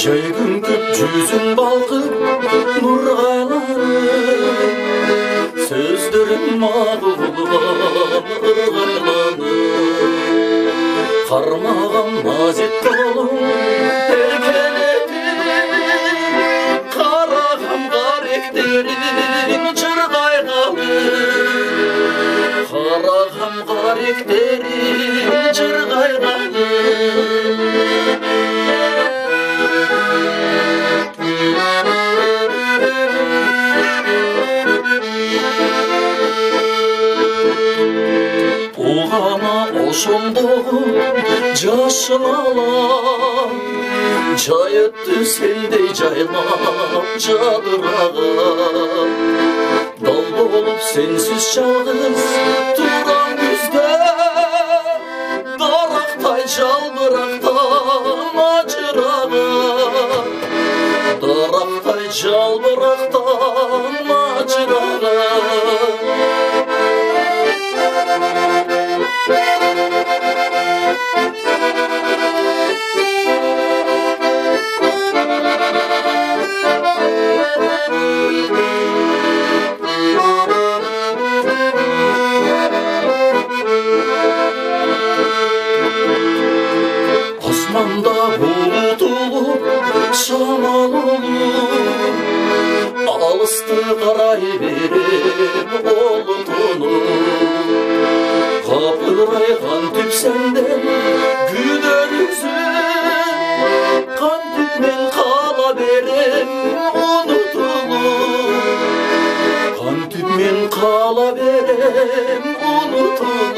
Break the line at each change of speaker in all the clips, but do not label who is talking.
Жай күңкіп жүзің балқып нұр айланып, сөздерің мағұлған ырғайланып, қармаған назет толың еркелетіп, қарағам қаректерің жырғай қалып, қарағам қаректерің жырғай қалып. Оғана ошондогу жашыл алам, жайытты сендей жайлап жадыраган. Дал болуп сенсиз жалгыз турам күздө, дарактай жалбырактан ажыраган, дарактай жалбырактан ажыраган. Osmanda bulut olup, şamal olup, alısты қарай берем олутunu. Қапырайған түп сәнден күдер үзіп, қан түпмен қала берем ұнытылып, қан түпмен қала берем ұнытылып.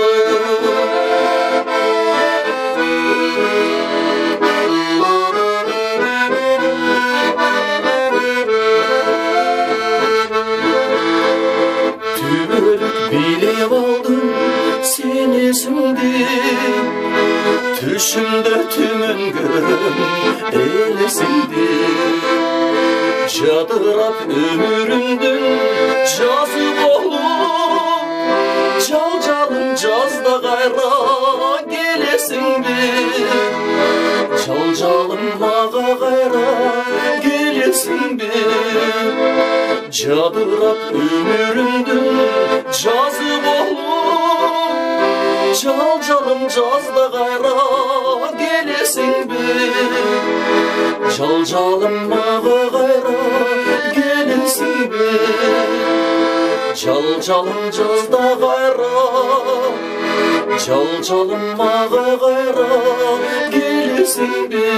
Билеп алдым сен есімде, түшімді түмін көрім елесіңде. Жадырап өмірімдің жазы болып, жал-жалын жазда қайра келесің бе, жал-жалын маға қайра келесің бе. Жадырап өмірімдің жазы болып, жал-жалын жазда қайра келесің бе, жал-жалын маға қайра келесің бе. Жал-жалын жазда қайра, жал-жалын маға қайра келесің бе.